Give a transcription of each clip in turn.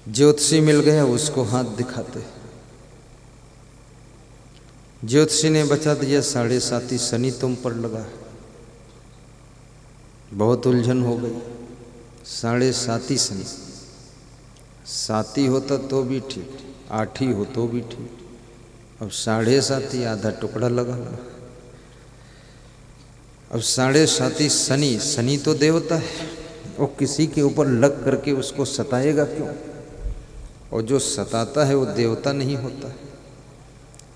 ज्योतिषी मिल गया, उसको हाथ दिखाते। ज्योतिषी ने बता दिया 7.5 शनि तुम पर लगा है। बहुत उलझन हो गई। 7.5 शनि, 7 होता तो भी ठीक, 8 हो तो भी ठीक, अब 7.5 आधा टुकड़ा लगा हुआ। अब 7.5 शनि, शनि तो देवता है, वो किसी के ऊपर लग करके उसको सताएगा क्यों? और जो सताता है वो देवता नहीं होता है,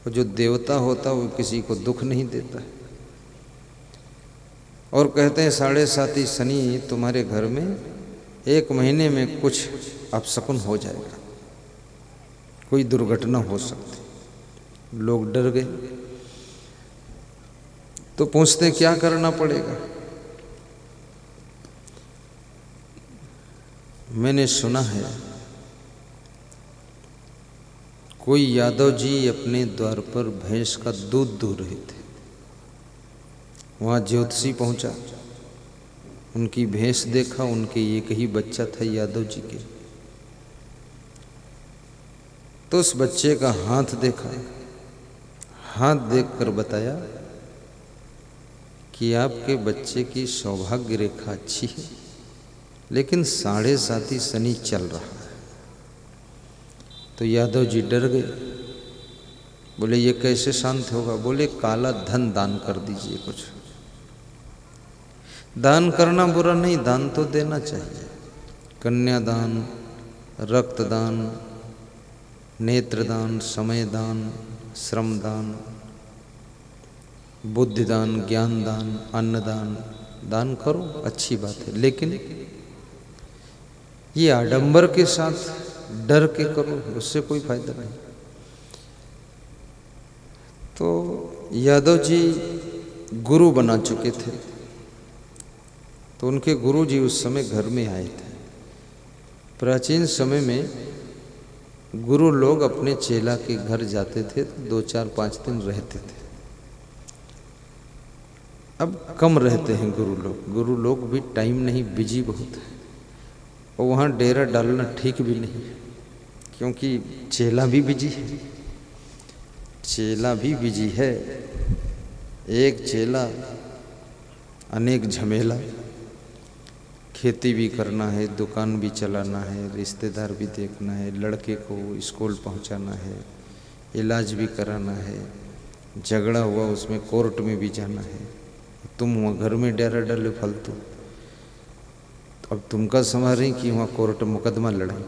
और जो देवता होता है वो किसी को दुख नहीं देता है। और कहते हैं 7.5 शनि तुम्हारे घर में 1 महीने में कुछ अपशकुन हो जाएगा, कोई दुर्घटना हो सकती। लोग डर गए तो पूछते क्या करना पड़ेगा। मैंने सुना है कोई यादव जी अपने द्वार पर भैंस का दूध दूह रहे थे। वहाँ ज्योतिषी पहुँचा, उनकी भैंस देखा, उनके एक ही बच्चा था यादव जी के। तो उस बच्चे का हाथ देखा, हाथ देखकर बताया कि आपके बच्चे की सौभाग्य रेखा अच्छी है, लेकिन 7.5 शनि चल रहा है। तो यादव जी डर गए, बोले ये कैसे शांत होगा? बोले काला धन दान कर दीजिए। कुछ दान करना बुरा नहीं, दान तो देना चाहिए। कन्यादान, रक्तदान, नेत्रदान, समयदान, श्रमदान, बुद्धिदान, ज्ञानदान, अन्नदान, दान करो, अच्छी बात है। लेकिन ये आडंबर के साथ डर के करो, उससे कोई फायदा नहीं। तो यादव जी गुरु बना चुके थे, तो उनके गुरु जी उस समय घर में आए थे। प्राचीन समय में गुरु लोग अपने चेला के घर जाते थे तो 2, 4, 5 दिन रहते थे। अब कम रहते हैं गुरु लोग भी टाइम नहीं, बिजी बहुत है, और वहाँ डेरा डालना ठीक भी नहीं, क्योंकि चेला भी बिजी है। चेला भी बिजी है, एक चेला अनेक झमेला, खेती भी करना है, दुकान भी चलाना है, रिश्तेदार भी देखना है, लड़के को स्कूल पहुंचाना है, इलाज भी कराना है, झगड़ा हुआ उसमें कोर्ट में भी जाना है। तुम वहाँ घर में डेरा डाले फालतू, अब तुमका समझ रही कि वहाँ कोर्ट मुकदमा लड़ाई,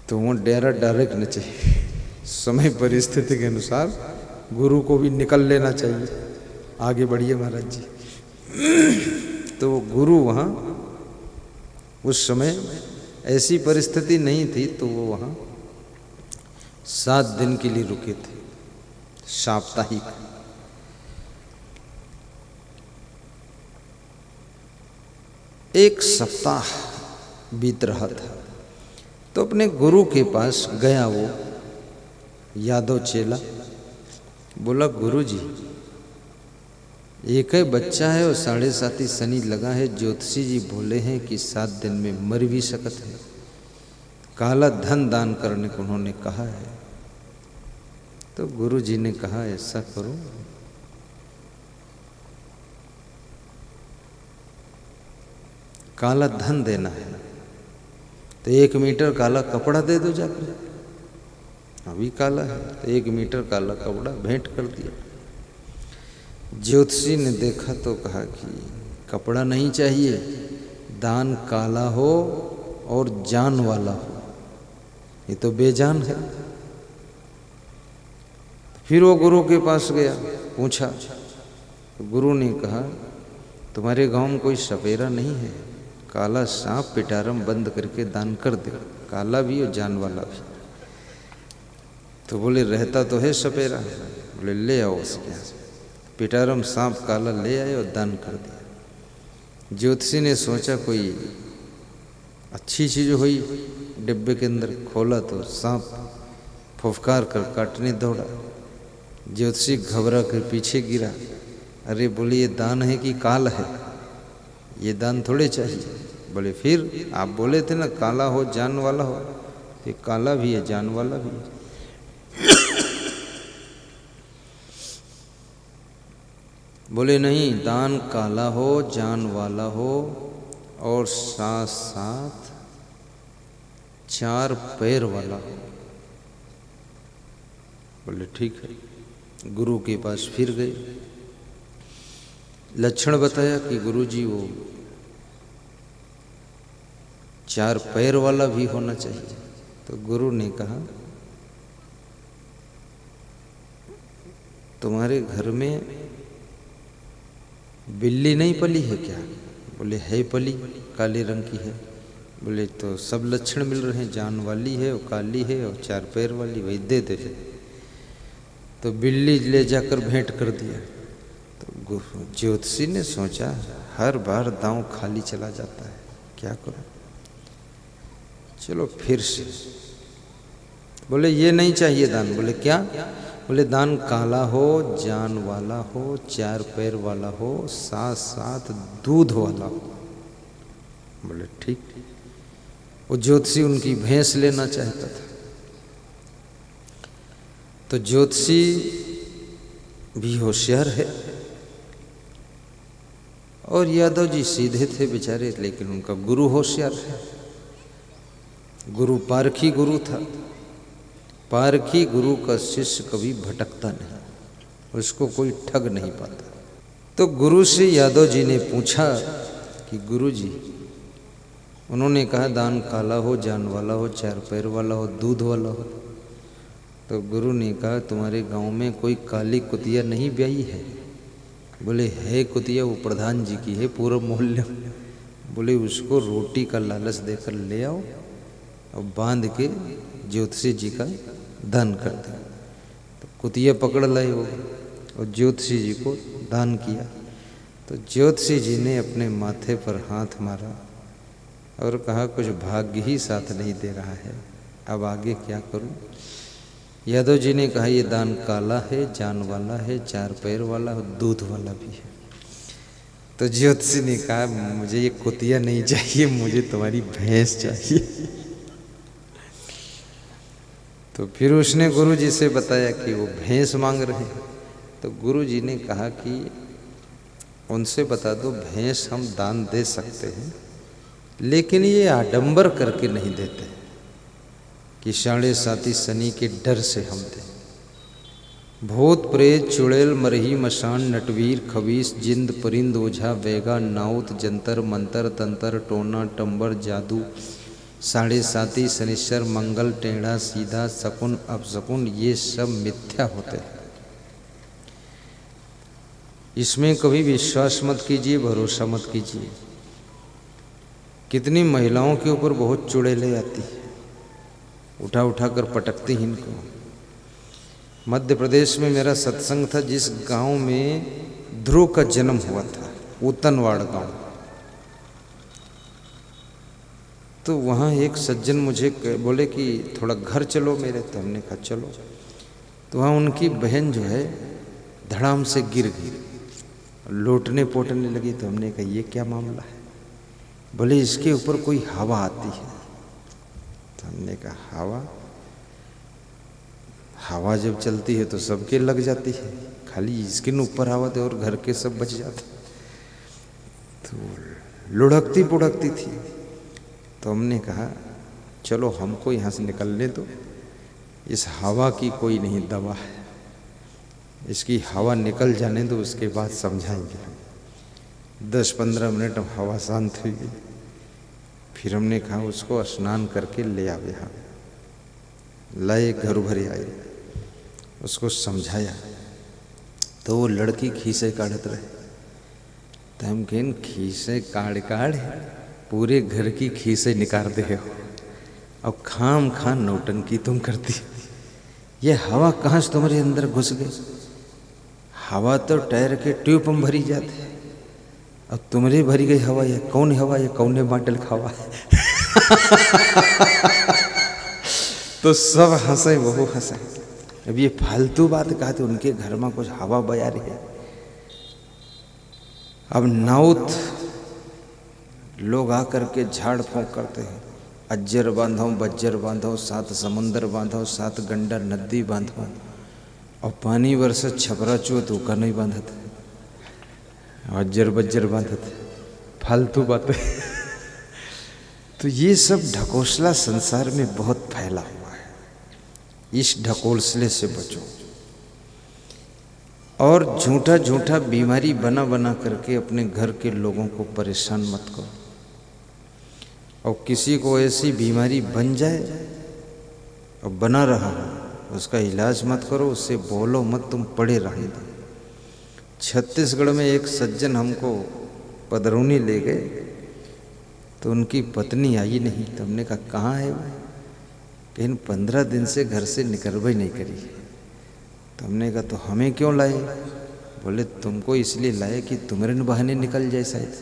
तो वहाँ डेरा डायरेक्ट न चाहिए। समय परिस्थिति के अनुसार गुरु को भी निकल लेना चाहिए। आगे बढ़िए महाराज जी। तो गुरु वहाँ उस समय ऐसी परिस्थिति नहीं थी, तो वो वहाँ 7 दिन के लिए रुके थे, साप्ताहिक। एक सप्ताह बीत रहा था, तो अपने गुरु के पास गया वो यादव चेला। बोला गुरु जी, एक ही बच्चा है और 7.5 शनि लगा है, ज्योतिषी जी बोले हैं कि 7 दिन में मर भी सकत है, काला धन दान करने को उन्होंने कहा है। तो गुरु जी ने कहा ऐसा करो, काला धन देना है तो 1 मीटर काला कपड़ा दे दो जाकर। अभी काला है तो 1 मीटर काला कपड़ा भेंट कर दिया। ज्योतिषी ने देखा तो कहा कि कपड़ा नहीं चाहिए, दान काला हो और जान वाला हो, ये तो बेजान है। फिर वो गुरु के पास गया, पूछा तो गुरु ने कहा तुम्हारे गांव में कोई सपेरा नहीं है? काला सांप पिटारम बंद करके दान कर दे, काला भी और जान वाला भी। तो बोले रहता तो है सपेरा। बोले ले आओ उसके यहाँ। पिटारम सांप काला ले आए और दान कर दिया। ज्योतिषी ने सोचा कोई अच्छी चीज़ हुई, डिब्बे के अंदर खोला तो सांप फुफकार कर काटने दौड़ा। ज्योतिषी घबरा कर पीछे गिरा। अरे बोले ये दान है कि काल है, ये दान थोड़े चाहिए। बोले फिर आप बोले थे ना काला हो जान वाला हो, ये काला भी है जान वाला भी है। बोले नहीं, दान काला हो जान वाला हो और साथ साथ 4 पैर वाला हो। बोले ठीक है। गुरु के पास फिर गए, लक्षण बताया कि गुरुजी वो 4 पैर वाला भी होना चाहिए। तो गुरु ने कहा तुम्हारे घर में बिल्ली नहीं पली है क्या? बोले है पली, काले रंग की है। बोले तो सब लक्षण मिल रहे हैं, जान वाली है और काली है और 4 पैर वाली, वही दे दे। तो बिल्ली ले जाकर भेंट कर दिया। तो ज्योतिषी ने सोचा हर बार दांव खाली चला जाता है, क्या करूं, चलो फिर से। बोले ये नहीं चाहिए दान। बोले क्या? बोले दान काला हो जान वाला हो 4 पैर वाला हो साथ साथ दूध वाला हो। बोले ठीक। वो ज्योतिषी उनकी भैंस लेना चाहता था। तो ज्योतिषी भी होशियार है और यादव जी सीधे थे बेचारे, लेकिन उनका गुरु होशियार है। गुरु पारखी गुरु था। पारखी गुरु का शिष्य कभी भटकता नहीं, उसको कोई ठग नहीं पाता। तो गुरु से यादव जी ने पूछा कि गुरु जी, उन्होंने कहा दान काला हो जान वाला हो 4 पैर वाला हो दूध वाला हो। तो गुरु ने कहा तुम्हारे गांव में कोई काली कुतिया नहीं ब्याई है? बोले है कुतिया, वो प्रधान जी की है पूरा मोहल्ले। बोले उसको रोटी का लालच देकर ले आओ और बांध के ज्योतिषी जी का दान कर दे। तो कुतिया पकड़ लाए वो और ज्योतिषी जी को दान किया। तो ज्योतिषी जी ने अपने माथे पर हाथ मारा और कहा कुछ भाग्य ही साथ नहीं दे रहा है, अब आगे क्या करूं? यादव जी ने कहा ये दान काला है जान वाला है 4 पैर वाला और दूध वाला भी है। तो ज्योतिषी ने कहा मुझे ये कुतिया नहीं चाहिए, मुझे तुम्हारी भैंस चाहिए। तो फिर उसने गुरु जी से बताया कि वो भैंस मांग रहे हैं। तो गुरु जी ने कहा कि उनसे बता दो भैंस हम दान दे सकते हैं, लेकिन ये आडंबर करके नहीं देते कि 7.5 शनि के डर से हम दें। भूत प्रेत चुड़ैल मरही मशान नटवीर खबीस जिंद परिंद ओझा वेगा नाउत जंतर मंतर तंत्र टोना टंबर जादू 7.5 शनिश्चर मंगल टेढ़ा सीधा शकुन अपशकुन ये सब मिथ्या होते हैं। इसमें कभी विश्वास मत कीजिए, भरोसा मत कीजिए। कितनी महिलाओं के ऊपर बहुत चुड़ैलें आती है, उठा उठा कर पटकती हैं इनको। मध्य प्रदेश में मेरा सत्संग था जिस गांव में ध्रुव का जन्म हुआ था, उतनवाड़ गांव। तो वहाँ एक सज्जन मुझे बोले कि थोड़ा घर चलो मेरे। तो हमने कहा चलो। तो वहाँ उनकी बहन जो है धड़ाम से गिर गई, लोटने पोटने लगी। तो हमने कहा ये क्या मामला है? बोले इसके ऊपर कोई हवा आती है। तो हमने कहा हवा जब चलती है तो सबके लग जाती है, खाली इसके ऊपर हवा दे और घर के सब बच जाते। तो लुढ़कती पुढ़कती थी। तो हमने कहा चलो हमको यहाँ से निकलने दो, इस हवा की कोई नहीं दवा है, इसकी हवा निकल जाने दो, उसके बाद समझाएंगे। 10-15 मिनट हवा शांत हुई गई। फिर हमने कहा उसको स्नान करके ले आवे। यहाँ लाए, घर भरे आए, उसको समझाया। तो वो लड़की खीसे काढ़त रहे। तो हम कहें खीसे काढ़ पूरे घर की खीसे निकाल दे हो और खाम खान नौटंकी तुम करती। ये हवा कहाँ से तुम्हारे अंदर घुस गई? हवा तो टायर के ट्यूब में भरी जाती है, अब तुम्हारी भरी गई हवा ये कौन हवा, ये कौन बाटल खावा है? तो सब हंसे, वो हंसे। अब ये फालतू बात कहा तो उनके घर में कुछ हवा बया रही है। अब नाउत लोग आकर के झाड़ फूंक करते हैं, अज्जर बांधो बज्जर बांधो, 7 समुंदर बांधो, 7 गंडा नदी बांधो, और पानी वर्षा छपरा चो तो का नहीं बांधत, अज्जर बज्जर बांधत, फालतू बातें। तो ये सब ढकोसला संसार में बहुत फैला हुआ है, इस ढकोसले से बचो। और झूठा झूठा बीमारी बना बना करके अपने घर के लोगों को परेशान मत करो। और किसी को ऐसी बीमारी बन जाए और बना रहा हो, उसका इलाज मत करो, उससे बोलो मत, तुम पड़े रहने दो। छत्तीसगढ़ में एक सज्जन हमको पदरौनी ले गए, तो उनकी पत्नी आई नहीं। तो हमने कहा कहाँ है वो? कहीं 15 दिन से घर से निकलवा ही नहीं करी। तो हमने कहा तो हमें क्यों लाए? बोले तुमको इसलिए लाए कि तुम्हारे बहाने निकल जाए शायद।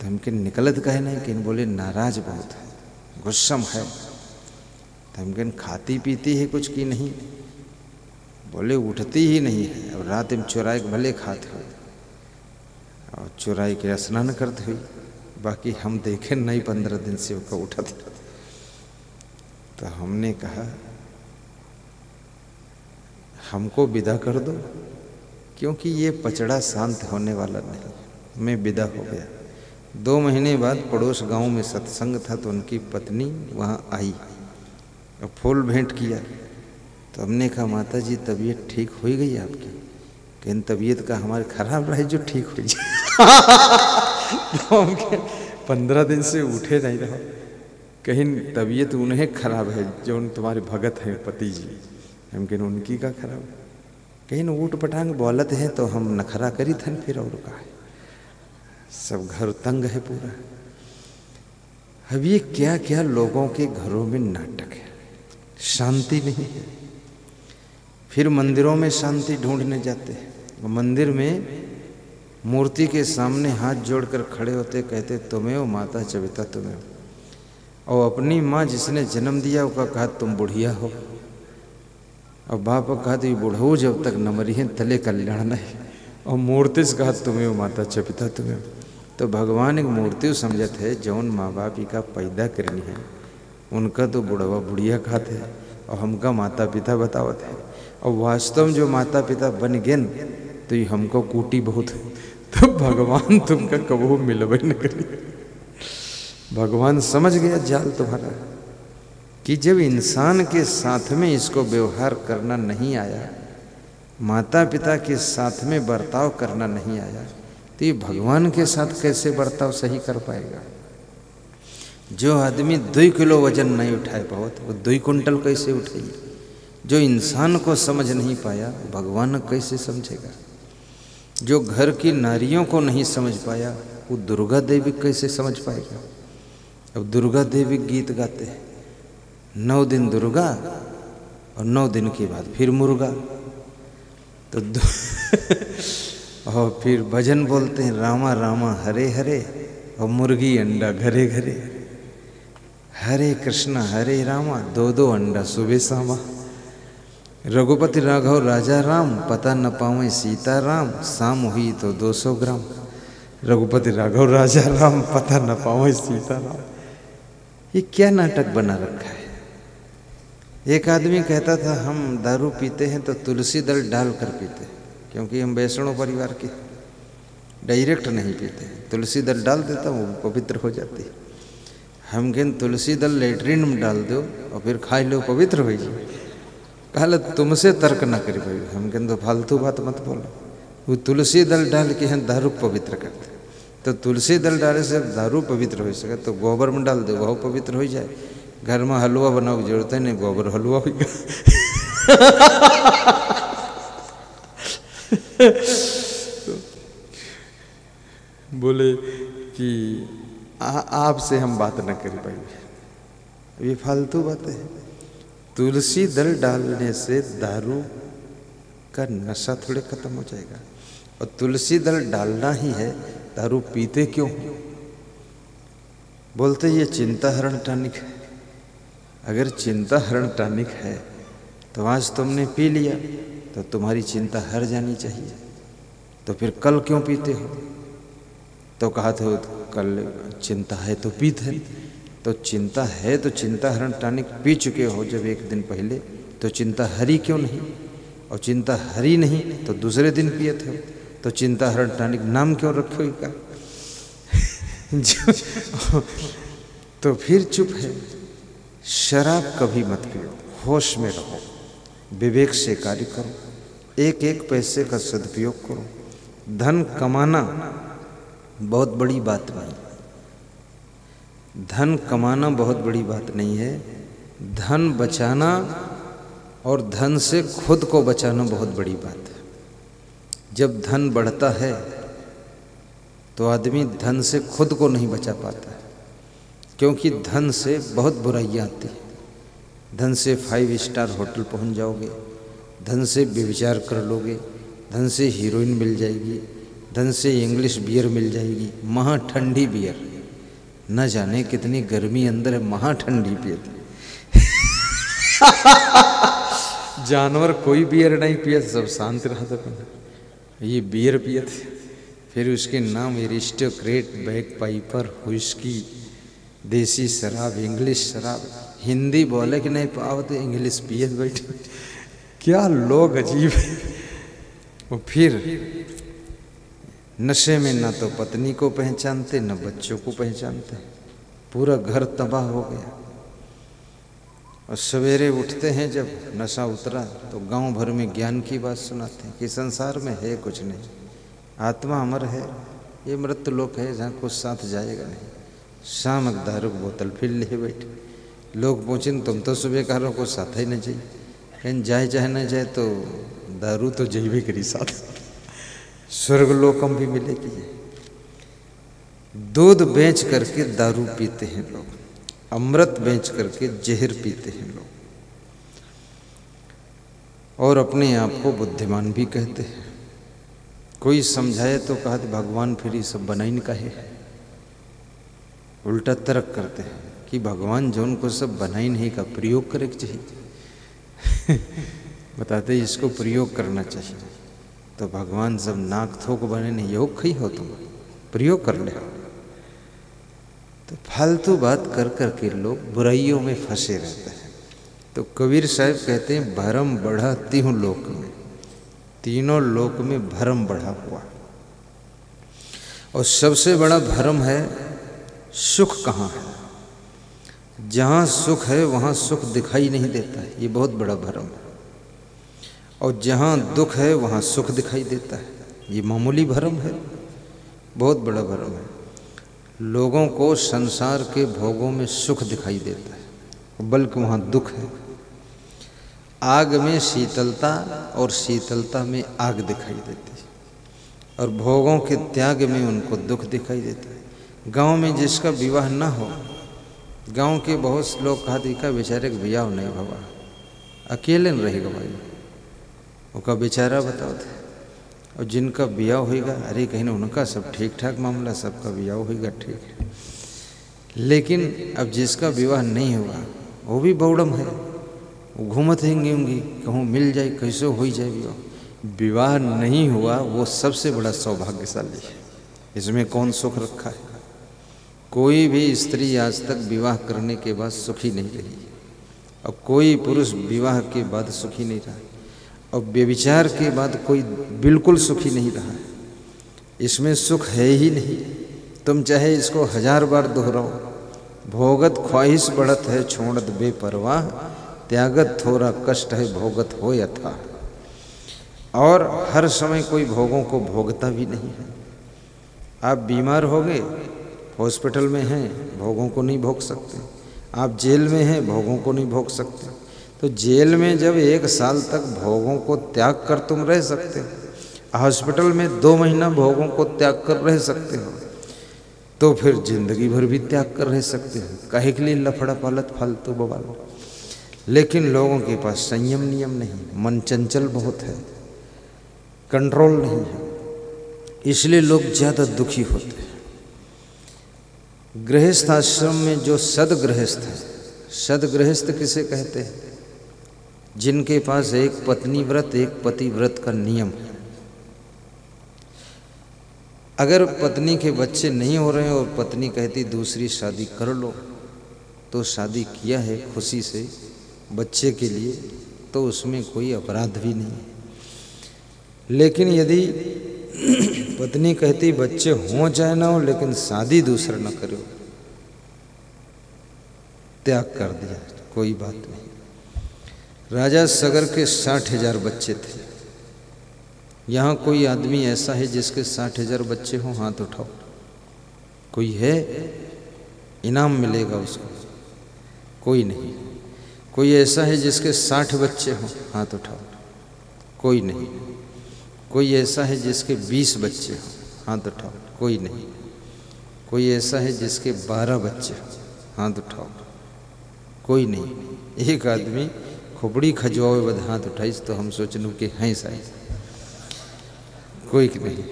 तो हम कहीं निकलत कहे नहीं, कहीं बोले नाराज बहुत है, गुस्सम है। तो हम कहीं खाती पीती है कुछ की नहीं? बोले उठती ही नहीं है, और रात में चुराए के भले खाते हुए और चुराए के स्नान करते हुए, बाकी हम देखे नहीं 15 दिन से उसका उठा था। तो हमने कहा हमको विदा कर दो, क्योंकि ये पचड़ा शांत होने वाला नहीं। मैं विदा हो गया। 2 महीने बाद पड़ोस गांव में सत्संग था, तो उनकी पत्नी वहाँ आई और फूल भेंट किया। तो हमने कहा माता जी तबीयत ठीक हो गई आपकी? कहीं तबीयत का हमारे खराब रहे जो ठीक हो जाए। तो हम 15 दिन से उठे नहीं रहो, कहीं तबीयत उन्हें खराब है जो तुम्हारे भगत हैं पति जी, हम कहीं उनकी का खराब, कहीं ऊट पटांग बोलत हैं तो हम नखरा करी थन फिर और का है, सब घर तंग है पूरा। अब ये क्या क्या लोगों के घरों में नाटक है, शांति नहीं है। फिर मंदिरों में शांति ढूंढने जाते हैं, मंदिर में मूर्ति के सामने हाथ जोड़कर खड़े होते, कहते तुम्हें हो माता चविता तुम्हें हो, और अपनी माँ जिसने जन्म दिया उसका कहा तुम बुढ़िया हो, और बाप कहा तो ये बुढ़ऊ जब तक न मरी है तले कल्याण नहीं, और मूर्ति से कहा तुम्हें हो माता चविता तुम्हें हो। तो भगवान एक मूर्ति समझत है जौन माँ बाप का पैदा करनी है, उनका तो बुढ़वा बुढ़िया खाते हैं और हमका माता पिता बतावत है, और वास्तव में जो माता पिता बन गए तो ये हमको कूटी बहुत है। तो भगवान तुमका कबू मिलबे न करी। भगवान समझ गया जाल तुम्हारा कि जब इंसान के साथ में इसको व्यवहार करना नहीं आया, माता पिता के साथ में बर्ताव करना नहीं आया, तो ये भगवान के साथ कैसे बर्ताव सही कर पाएगा। जो आदमी 2 किलो वजन नहीं उठाए बहुत, वो 2 कुंटल कैसे उठाएगी। जो इंसान को समझ नहीं पाया, भगवान कैसे समझेगा। जो घर की नारियों को नहीं समझ पाया, वो दुर्गा देवी कैसे समझ पाएगा। अब दुर्गा देवी गीत गाते हैं, 9 दिन दुर्गा और 9 दिन के बाद फिर मुर्गा। तो और फिर भजन बोलते हैं रामा रामा हरे हरे, और मुर्गी अंडा घरे घरे, हरे कृष्णा हरे रामा 2-2 अंडा सुबह शामा। रघुपति राघव राजा राम, पता न पावे सीता राम, शाम हुई तो 200 ग्राम। रघुपति राघव राजा राम, पता न पावे सीता राम। ये क्या नाटक बना रखा है। एक आदमी कहता था हम दारू पीते हैं तो तुलसी दल डाल कर पीते, क्योंकि हम वैष्णव परिवार के, डायरेक्ट नहीं पीते, तुलसी दल डाल देता हूँ वो पवित्र हो जाती है। हम कहते तुलसी दल लेटरिन में डाल दो और फिर खा लो पवित्र हो जाए। कहल तुमसे तर्क ना करी भाई, हम कहते फालतू बात मत बोलो। वो तुलसी दल डाल के हैं दारू पवित्र करते, तो तुलसी दल डाले से दारू पवित्र हो सके तो गोबर में डाल दो, वह पवित्र हो जाए। घर में हलवा बनाओ की जरूरत है नहीं, गोबर हलवा हो गया। बोले कि आपसे हम बात न कर पाएंगे, ये फालतू बातें हैं। तुलसी दल डालने से दारू का नशा थोड़े खत्म हो जाएगा, और तुलसी दल डालना ही है, दारू पीते क्यों? बोलते ये चिंता हरण टॉनिक है। अगर चिंता हरण टॉनिक है तो आज तुमने पी लिया तो तुम्हारी चिंता हर जानी चाहिए, तो फिर कल क्यों पीते हो? तो कहा था कल चिंता है तो पीत है, तो चिंता है तो चिंता हरण टॉनिक पी चुके हो जब एक दिन पहले, तो चिंता हरी क्यों नहीं? और चिंता हरी नहीं तो दूसरे दिन पिए थे, तो चिंता हरण टॉनिक नाम क्यों रखे का? तो फिर चुप है। शराब कभी मत पियो, होश में रहो, विवेक से कार्य करो, एक एक पैसे का सदुपयोग करो। धन कमाना बहुत बड़ी बात नहीं, धन कमाना बहुत बड़ी बात नहीं है, धन बचाना और धन से खुद को बचाना बहुत बड़ी बात है। जब धन बढ़ता है तो आदमी धन से खुद को नहीं बचा पाता है, क्योंकि धन से बहुत बुराइयाँ आती हैं। धन से 5 स्टार होटल पहुंच जाओगे, धन से व्यभिचार कर लोगे, धन से हीरोइन मिल जाएगी, धन से इंग्लिश बियर मिल जाएगी, महा ठंडी बियर, न जाने कितनी गर्मी अंदर है, महा ठंडी बियर। जानवर कोई बियर नहीं पिए, सब शांत रहता, ये बियर पिए थे। फिर उसके नाम एरिस्टोक्रेट, बैक पाइपर, हुस्की, देसी शराब, इंग्लिश शराब। हिंदी बोले कि नहीं पावते, इंग्लिश पिए बैठे। क्या लोग अजीब है। वो फिर नशे में ना तो पत्नी को पहचानते न बच्चों को पहचानते, पूरा घर तबाह हो गया। और सवेरे उठते हैं जब नशा उतरा तो गांव भर में ज्ञान की बात सुनाते हैं कि संसार में है कुछ नहीं, आत्मा अमर है, ये मृत्यु लोक है जहाँ कुछ साथ जाएगा नहीं। शाम दारू की बोतल फिर ले बैठे। लोग पूछें तुम तो सुबह कह रहे हो कुछ साथ ही न जाइए, कहीं जाए चाहे न जाए तो दारू तो जैवे करी साथ, स्वर्ग लोकम भी मिलेगी। दूध बेच करके दारू पीते हैं लोग, अमृत बेच करके जहर पीते हैं लोग, और अपने आप को बुद्धिमान भी कहते हैं। कोई समझाए तो कहा भगवान फिर ये सब बनाइन का है, उल्टा तर्क करते हैं कि भगवान जो उनको सब बनाई नहीं का प्रयोग करे चाहिए। बताते इसको प्रयोग करना चाहिए, तो भगवान सब नाक थोक बने नहीं, योग खई हो तुम, प्रयोग कर ले। तो फालतू बात कर कर के लोग बुराइयों में फंसे रहते हैं। तो कबीर साहब कहते हैं भरम बढ़ा तीनों लोक में, तीनों लोक में भरम बढ़ा हुआ। और सबसे बड़ा भरम है सुख कहाँ है। जहाँ सुख है वहाँ सुख दिखाई नहीं देता है, ये बहुत बड़ा भरम है। और जहाँ दुख है वहाँ सुख दिखाई देता है, ये मामूली भरम है, बहुत बड़ा भरम है। लोगों को संसार के भोगों में सुख दिखाई देता है, बल्कि वहाँ दुख है। आग में शीतलता और शीतलता में आग दिखाई देती है, और भोगों के त्याग में उनको दुख दिखाई देता है। गांव में जिसका विवाह ना हो, गांव के बहुत से लोग कहा दिखा बेचारे का विवाह नहीं भवा, अकेले न रहेगा भाई, उनका बेचारा बताओ थे। और जिनका ब्याह होएगा, अरे कहीं ना उनका सब ठीक ठाक मामला, सबका ब्याह होएगा ठीक है। लेकिन अब जिसका विवाह नहीं हुआ वो भी बौड़म है, वो घूमत रहेंगे होंगी, कहूँ मिल जाए कैसे हो जाए विवाह। विवाह नहीं हुआ वो सबसे बड़ा सौभाग्यशाली है, इसमें कौन सुख रखा है। कोई भी स्त्री आज तक विवाह करने के बाद सुखी नहीं रही, अब कोई पुरुष विवाह के बाद सुखी नहीं रहा, और व्यभिचार के बाद कोई बिल्कुल सुखी नहीं रहा है। इसमें सुख है ही नहीं, तुम चाहे इसको 1000 बार दोहराओ। भोगत ख्वाहिश बढ़त है छोड़त बेपरवाह, त्यागत थोड़ा कष्ट है भोगत हो यथा। और हर समय कोई भोगों को भोगता भी नहीं है। आप बीमार हो गए, हॉस्पिटल में हैं, भोगों को नहीं भोग सकते। आप जेल में हैं, भोगों को नहीं भोग सकते। तो जेल में जब 1 साल तक भोगों को त्याग कर तुम रह सकते हो, हॉस्पिटल में 2 महीना भोगों को त्याग कर रह सकते हो, तो फिर जिंदगी भर भी त्याग कर रह सकते हो। काहे के लिए लफड़ा पालत फालतू बवाल। लेकिन लोगों के पास संयम नियम नहीं, मन चंचल बहुत है, कंट्रोल नहीं है, इसलिए लोग ज़्यादा दुखी होते हैं। गृहस्थ आश्रम में जो सदगृहस्थ है, सदगृहस्थ किसे कहते हैं? जिनके पास एक पत्नी व्रत एक पति व्रत का नियम है। अगर पत्नी के बच्चे नहीं हो रहे हैं और पत्नी कहती दूसरी शादी कर लो, तो शादी किया है खुशी से बच्चे के लिए, तो उसमें कोई अपराध भी नहीं है। लेकिन यदि पत्नी कहती बच्चे हों चाहे ना हो लेकिन शादी दूसरा न करो, त्याग कर दिया, कोई बात नहीं। राजा सगर के 60,000 बच्चे थे। यहाँ कोई आदमी ऐसा है जिसके 60,000 बच्चे हों? हाथ उठाओ। कोई है? इनाम मिलेगा उसको। कोई नहीं। कोई ऐसा है जिसके 60 बच्चे हों? हाथ उठाओ। कोई नहीं। कोई ऐसा है जिसके 20 बच्चे हों? हाथ उठाओ। कोई नहीं। कोई ऐसा है जिसके 12 बच्चे हों? हाथ उठाओ। कोई नहीं। एक आदमी खोपड़ी खजवाए बद हाथ उठाइस तो हम सोचनू कि हैं साइज, कोई नहीं।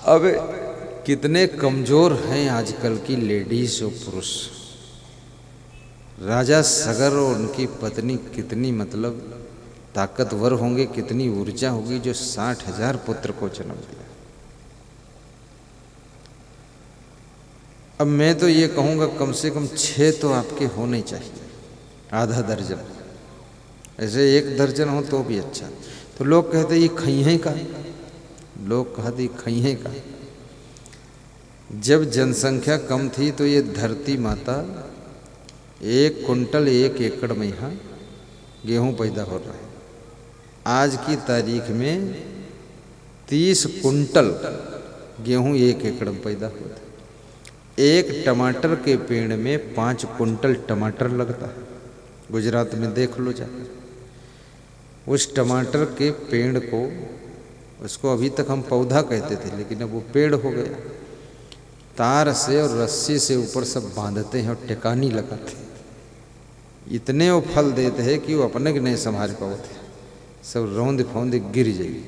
अब कितने कमजोर हैं आजकल की लेडीज और पुरुष। राजा सगर और उनकी पत्नी कितनी मतलब ताकतवर होंगे, कितनी ऊर्जा होगी जो 60,000 पुत्र को जन्म दिया। अब मैं तो ये कहूँगा कम से कम 6 तो आपके होने चाहिए, आधा दर्जन। ऐसे 1 दर्जन हो तो भी अच्छा। तो लोग कहते ये खइहें का, लोग कहते खइहें का। जब जनसंख्या कम थी तो ये धरती माता 1 कुंटल 1 एकड़ में यहाँ गेहूँ पैदा हो रहा है। आज की तारीख में 30 कुंटल गेहूँ 1 एकड़ में पैदा होता है। एक टमाटर के पेड़ में 5 कुंटल टमाटर लगता है। गुजरात में देख लो जाकर। उस टमाटर के पेड़ को, उसको अभी तक हम पौधा कहते थे लेकिन अब वो पेड़ हो गया। तार से और रस्सी से ऊपर सब बांधते हैं और टिकानी लगाते हैं। इतने वो फल देते हैं कि वो अपने के नहीं संभाल पाते, सब रौंद फौंद गिर जाएगी।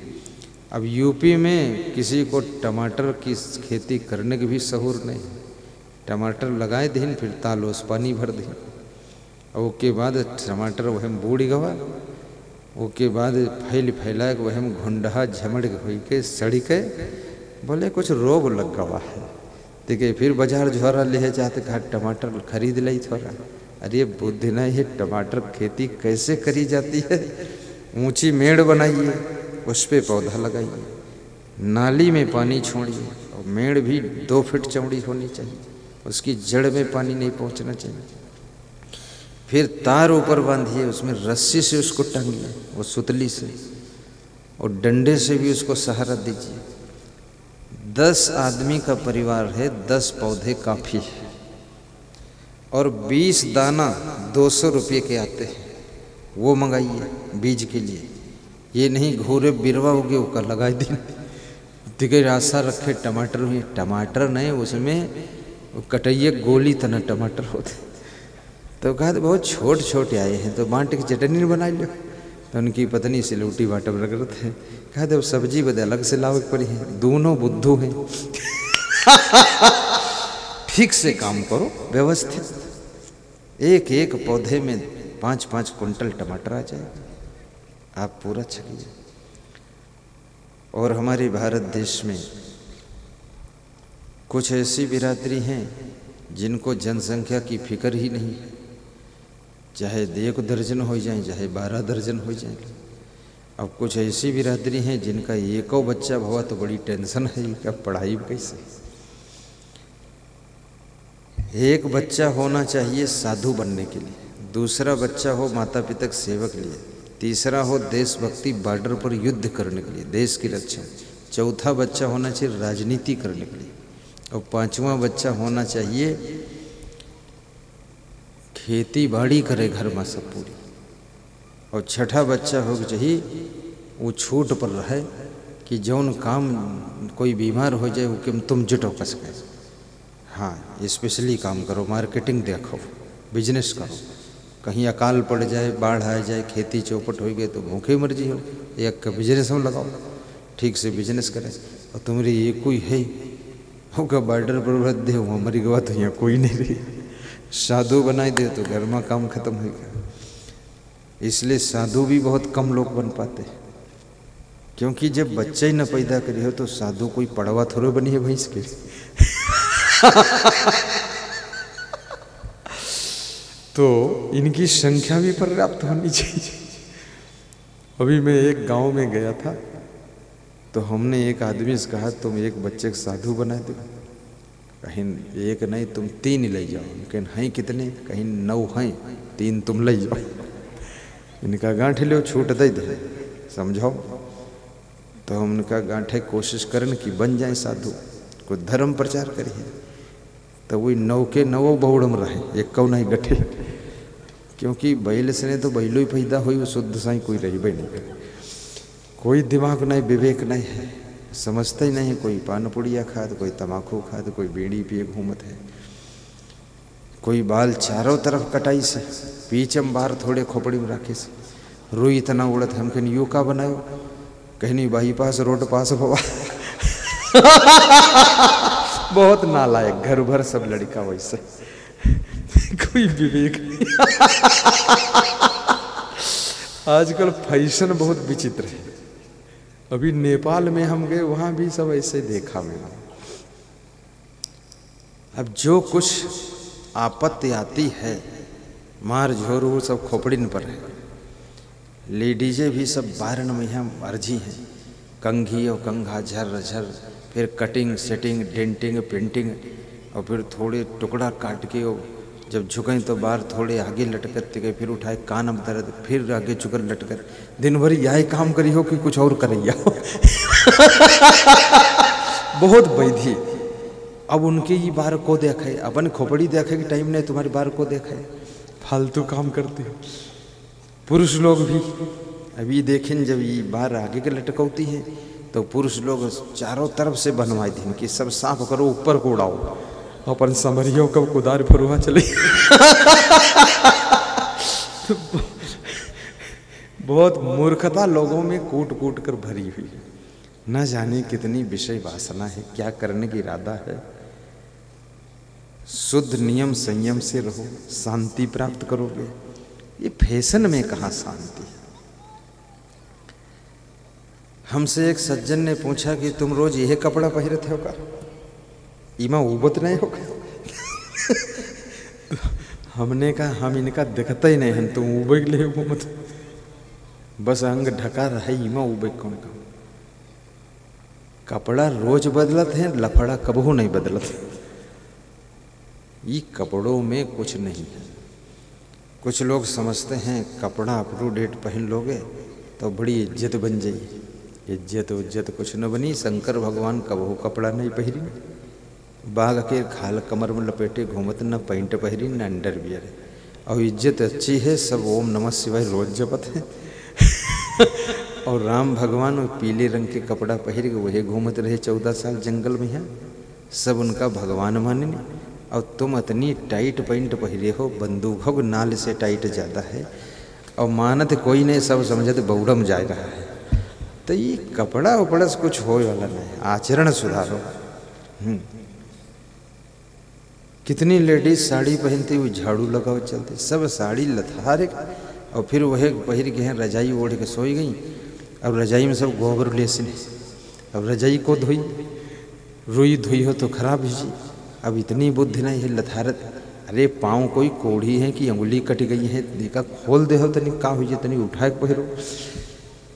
अब यूपी में किसी को टमाटर की खेती करने की भी सहूर नहीं। टमाटर लगाए दिन, फिर तालोस पानी भर दिन, और उसके बाद टमाटर वह बूढ़ गवा, उसके बाद फैलाए वह घुंडा झमड़ हुई के सड़ी के बोले कुछ रोग लग गवा है। देखिए फिर बाजार झोरा ले जाते, कहा टमाटर खरीद ली थोड़ा। अरे बुद्धि ना, ये टमाटर खेती कैसे करी जाती है? ऊंची मेड़ बनाइए, उस पर पौधा लगाइए, नाली में पानी छोड़िए, और मेड़ भी 2 फीट चौड़ी होनी चाहिए, उसकी जड़ में पानी नहीं पहुंचना चाहिए। फिर तार ऊपर बांधिए, उसमें रस्सी से उसको टांगिए, वो सुतली से, और डंडे से भी उसको सहारा दीजिए। 10 आदमी का परिवार है, 10 पौधे काफ़ी है, और 20 दाना 200 रुपये के आते हैं, वो मंगाइए बीज के लिए। ये नहीं घोरे बिरवा होगे वो कर लगाए दिन दिखे आशा रखे टमाटर हुए। टमाटर नहीं, उसमें कटैये गोली तना टमाटर होते। तो कहा बहुत छोटे छोटे आए हैं तो बांट की चटनी बना लो। तो उनकी पत्नी से लूटी बाटम लग रहे थे। कहा दे सब्जी बदे अलग से लावे पड़ी है, दोनों बुद्धू हैं। ठीक से काम करो व्यवस्थित। एक पौधे में 5-5 कुंटल टमाटर आ जाए, आप पूरा छकिए। और हमारे भारत देश में कुछ ऐसी बिरादरी हैं जिनको जनसंख्या की फिक्र ही नहीं, चाहे 1 दर्जन हो जाए चाहे 12 दर्जन हो जाए। अब कुछ ऐसी बिरादरी हैं जिनका 1 बच्चा हुआ तो बड़ी टेंशन है कि अब पढ़ाई कैसे। 1 बच्चा होना चाहिए साधु बनने के लिए, दूसरा बच्चा हो माता पिता के सेवक के लिए, तीसरा हो देशभक्ति बॉर्डर पर युद्ध करने के लिए, देश की रक्षा, चौथा बच्चा होना चाहिए राजनीति करने के लिए, और 5वां बच्चा होना चाहिए खेती बाड़ी करे घर में सब पूरी, और 6ठा बच्चा हो चाहिए वो छूट पर रहे कि जौन काम कोई बीमार हो जाए वो तुम जुटो कर सके। हाँ, स्पेशली काम करो, मार्केटिंग देखो, बिजनेस करो। कहीं अकाल पड़ जाए, बाढ़ आ जाए, खेती चौपट हो गई तो भूखे मर्जी हो, एक बिजनेस में लगाओ, ठीक से बिजनेस करें। और तुम्हारी ये कोई है होगा बॉर्डर पर दे वहाँ मरी गवा तो यहाँ कोई नहीं रही, साधु बनाई दे तो घर में काम खत्म हो गया। इसलिए साधु भी बहुत कम लोग बन पाते हैं। क्योंकि जब बच्चे ही न पैदा करी हो तो साधु कोई पड़वा थोड़े बनी है भैंस के। तो इनकी संख्या भी पर्याप्त होनी चाहिए। अभी मैं एक गांव में गया था तो हमने एक आदमी से कहा तुम एक बच्चे को साधु बना दो। कहीं एक नहीं तुम 3 ले जाओ। कहीं हैं कितने? कहीं 9 हैं, 3 तुम ले जाओ। इनका गांठे लो छूट दे दे समझाओ। तो हमने कहा गांठे कोशिश करन कि बन जाए साधु, कोई धर्म प्रचार करिए। तो वही 9 के 9 बहुड़म रहे, एक कौ नहीं गठे। क्योंकि बैल से ने तो बैलो ही पैदा हुई, वो शुद्ध साई कोई रही भाई नहीं, कोई दिमाग नहीं, विवेक नहीं है, समझते ही नहीं। कोई पान पुड़िया खाद, कोई तमाकू खाद, कोई बीड़ी पिए घूमत है, कोई बाल चारों तरफ कटाई से, पीछम बाहर थोड़े खोपड़ी में रखे से, रुई इतना उड़त। हम कहीं यू का बनायो? कहीं नहीं बाई पास रोड पास भवा। बहुत नालायक, घर भर सब लड़का वैसे, कोई विवेक नहीं। आजकल फैशन बहुत विचित्र है। अभी नेपाल में हम गए, वहां भी सब ऐसे देखा मैंने। अब जो कुछ आपत्ति आती है, मार झोर वो सब खोपड़िन पर है। लेडीजें भी सब बारण में हम अर्जी हैं, कंघी और कंघा झर झर, फिर कटिंग सेटिंग डेंटिंग पेंटिंग, और फिर थोड़े टुकड़ा काट के वो जब झुकें तो बाहर थोड़े आगे लटकते गए, फिर उठाए कान में दर्द, फिर आगे झुकर लटकर, दिन भर यही काम करी हो कि कुछ और करैया हो। बहुत वैधी। अब उनके ही बार को देखे, अपन खोपड़ी देखे कि टाइम नहीं, तुम्हारी बार को देखे, फालतू काम करती हो। पुरुष लोग भी अभी देखें, जब ये बार आगे के लटकौती हैं तो पुरुष लोग चारों तरफ से बनवाई थी कि सब साफ करो, ऊपर को उड़ाओ, अपन समरियों का कुदार फरुआ चले। बहुत मूर्खता लोगों में कूट कूट कर भरी हुई है। न जाने कितनी विषय वासना है, क्या करने की इरादा है। शुद्ध नियम संयम से रहो, शांति प्राप्त करोगे। ये फैशन में कहाँ शांति। हमसे एक सज्जन ने पूछा कि तुम रोज यह कपड़ा पहनते हो का? इमा उबत नहीं होगा? हमने कहा हम इनका दिखता ही नहीं है, तुम उबे ले मत, बस अंग ढका रहे, इमा उबे कौन का? कपड़ा रोज बदलत है, लफड़ा कबहू नहीं बदलत। ये कपड़ों में कुछ नहीं है। कुछ लोग समझते हैं कपड़ा अप टू डेट पहन लोगे तो बड़ी इज्जत बन जाएगी। इज्जत कुछ न बनी। शंकर भगवान कबहू कपड़ा नहीं पहरी, बाघ के खाल कमर में लपेटे घूमत, न पैंट पहरी न अंडरवियर। और इज्जत अच्छी है, सब ओम नमः शिवाय रोज जपत है। और राम भगवान वो पीले रंग के कपड़ा पहन के वही घूमत रहे 14 साल जंगल में है, सब उनका भगवान मानने। और तुम इतनी टाइट पैंट पहरे हो, बंदूक हो नाल से टाइट ज़्यादा है, और मानत कोई नहीं, सब समझते बौड़म जा रहा है। तो ये कपड़ा उपड़ा से कुछ हो वाला नहीं, आचरण सुधारो। कितनी लेडीज साड़ी पहनती हुई झाड़ू लगाओ चलते, सब साड़ी लथारे, और फिर वह पहर के हैं रजाई ओढ़ के सोई गई। अब रजाई में सब गोबर ले सिने, अब रजाई को धोई, रुई धोई हो तो खराब ही। अब इतनी बुद्धि नहीं है, लथारत। अरे पाँव कोई कोढ़ी है कि अंगुली कट गई है, देखा खोल दे हो तनी का हुई, तनी उठा के पहरो।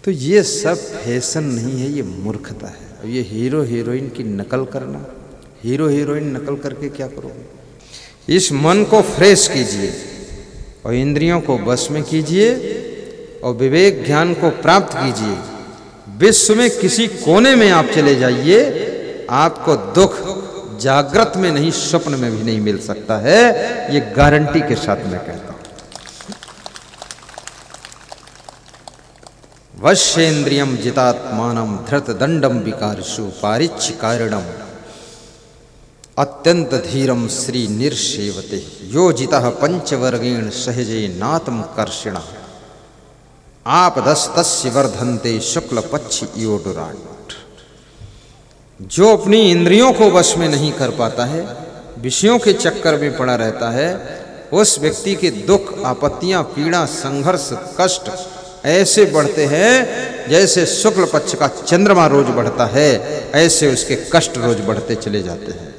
तो ये सब फैशन नहीं है, ये मूर्खता है। अब ये हीरो हीरोइन की नकल करना, हीरो हीरोइन नकल करके क्या करोगे? इस मन को फ्रेश कीजिए और इंद्रियों को बस में कीजिए और विवेक ज्ञान को प्राप्त कीजिए। विश्व में किसी कोने में आप चले जाइए, आपको दुख जागृत में नहीं, स्वप्न में भी नहीं मिल सकता है। ये गारंटी के साथ मैं कहता हूं। वश्येन्द्रियम जितात्मानम धृत दंडम विकारशु पारिच्छ कारणम अत्यंत धीरम श्री निर्सेवते यो जितः पंचवर्गेण सहजे नातम कर्षिणा आपदस्तस्य वर्धन्ते शुक्ल पक्षी योडुराट। जो अपनी इंद्रियों को वश में नहीं कर पाता है, विषयों के चक्कर में पड़ा रहता है, उस व्यक्ति के दुख आपत्तियां पीड़ा संघर्ष कष्ट ऐसे बढ़ते हैं जैसे शुक्ल पक्ष का चंद्रमा रोज बढ़ता है, ऐसे उसके कष्ट रोज बढ़ते चले जाते हैं।